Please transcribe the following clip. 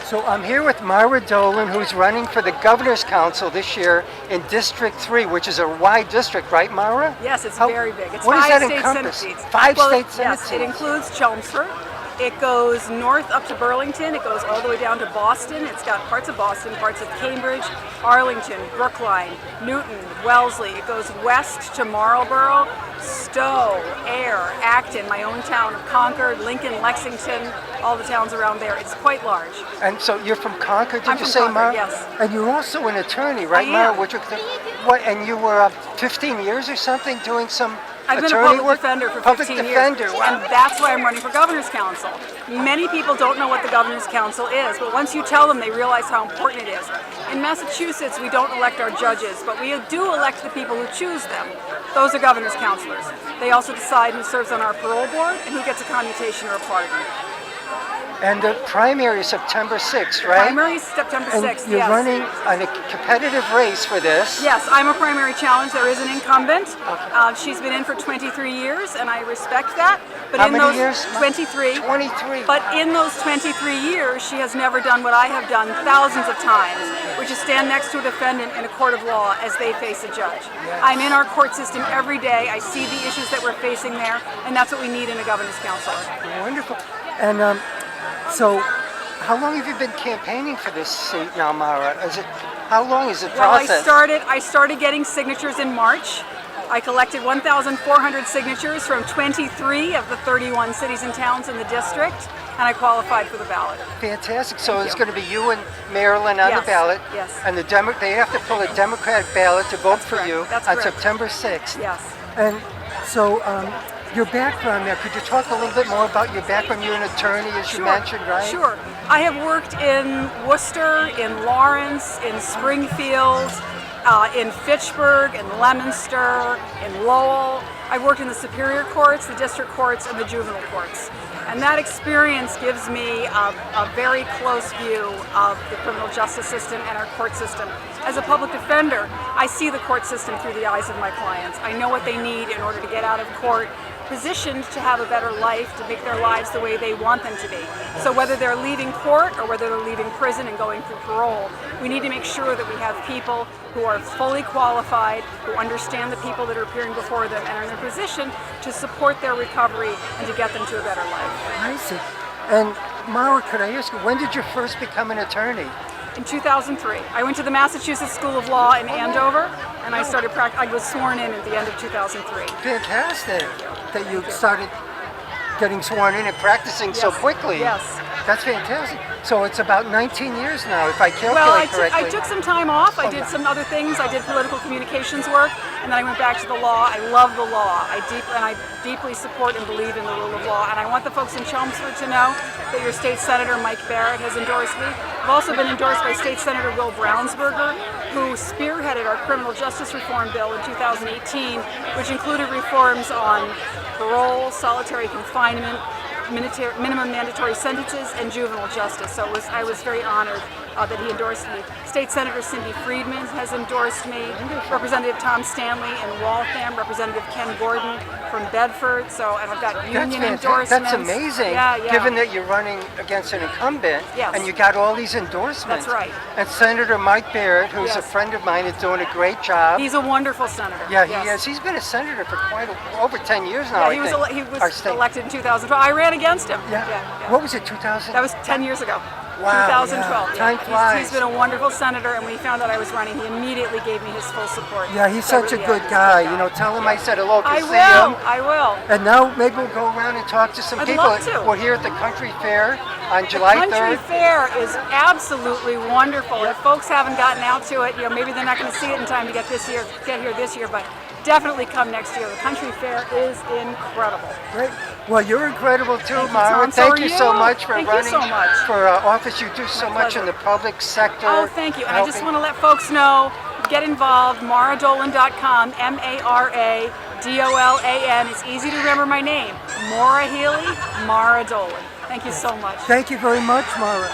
So I'm here with Mara Dolan, who's running for the Governor's Council this year in District 3, which is a wide district, right, Mara? Yes, it's very big. It's what does five that state encompass? Senate seats. Five state Senate yes, seats? It includes Chelmsford. It goes north up to Burlington. It goes all the way down to Boston. It's got parts of Boston, parts of Cambridge, Arlington, Brookline, Newton, Wellesley. It goes west to Marlborough, Stowe, Ayr, Acton, my own town of Concord, Lincoln, Lexington, all the towns around there. It's quite large. And so you're from Concord, did I'm you from say, Concord, Mara? yes. And you're also an attorney, right, I Mara? am. What? And you were 15 years or something doing some I've been a attorney public work? defender for Public 15 defender, years, wow. and that's why I'm running for Governor's Council. Many people don't know what the Governor's Council is, but once you tell them, they realize how important it is. In Massachusetts, we don't elect our judges, but we do elect the people who choose them. Those are Governor's Councilors. They also decide who serves on our parole board and who gets a commutation or a pardon. And the primary is September 6th, right? Primary is September 6th, and you're yes. running on a competitive race for this. Yes, I'm a primary challenge. There is an incumbent. She's been in for 23 years, and I respect that. But How in many those years? 23. 23. But in those 23 years, she has never done what I have done thousands of times, which is stand next to a defendant in a court of law as they face a judge. Yes. I'm in our court system every day. I see the issues that we're facing there, and that's what we need in a governor's council. Wonderful. And so, how long have you been campaigning for this seat now, Mara? How long is the process? Well, I started getting signatures in March. I collected 1,400 signatures from 23 of the 31 cities and towns in the district, and I qualified for the ballot. Fantastic. So it's going to be you and Maryland on the ballot. Yes. And they have to pull a Democratic ballot to vote for you on September 6th. Yes. And so, your background now, could you talk a little bit more about your background? You're an attorney, as you mentioned, right? Sure. I have worked in Worcester, in Lawrence, in Springfield, in Fitchburg, in Leominster, in Lowell. I've worked in the Superior Courts, the District Courts, and the Juvenile Courts. And that experience gives me a very close view of the criminal justice system and our court system. As a public defender, I see the court system through the eyes of my clients. I know what they need in order to get out of court, positioned to have a better life, to make their lives the way they want them to be. So whether they're leaving court or whether they're leaving prison and going through parole, we need to make sure that we have people who are fully qualified, who understand the people that are appearing before them and are in a position to support their recovery and to get them to a better life. I see. And Mara, could I ask you, when did you first become an attorney? In 2003. I went to the Massachusetts School of Law in Andover, and I started I was sworn in at the end of 2003. Fantastic that you started getting sworn in and practicing so quickly. Yes. That's fantastic. So it's about 19 years now, if I calculate correctly. I took some time off. I did some other things. I did political communications work, and then I went back to the law. I love the law. I deeply support and believe in the rule of law. And I want the folks in Chelmsford to know that your state senator, Mike Barrett, has endorsed me. I've also been endorsed by State Senator Will Brownsberger, who spearheaded our criminal justice reform bill in 2018, which included reforms on parole, solitary confinement, minimum mandatory sentences, and juvenile justice. So I was very honored that he endorsed me. State Senator Cindy Friedman has endorsed me, Representative Tom Stanley in Waltham, Representative Ken Gordon from Bedford, and I've got union endorsements. That's amazing, given that you're running against an incumbent, and you got all these endorsements. That's right. And Senator Mike Barrett, who's a friend of mine, is doing a great job. He's a wonderful senator. Yeah, he is. He's been a senator for over 10 years now, he was elected in 2012. I ran against him. Yeah. What was it, 2000? That was 10 years ago. Wow, 2012. Time flies. He's been a wonderful senator, and when he found out I was running, he immediately gave me his full support. Yeah, he's such a good guy. You know, tell him I said hello. I will. And now maybe we'll go around and talk to some people. I'd love to. We're here at the Country Fair on July 3rd. The Country Fair is absolutely wonderful. If folks haven't gotten out to it, maybe they're not going to see it in time to get here this year, but definitely come next year. The Country Fair is incredible. Great. Well, you're incredible too, Mara. Thank you so much for running for office. You do so much in the public sector. Oh, thank you. And I just want to let folks know, get involved, maradolan.com, MARADOLAN. It's easy to remember my name. Maura Healy, Mara Dolan. Thank you so much. Thank you very much, Mara.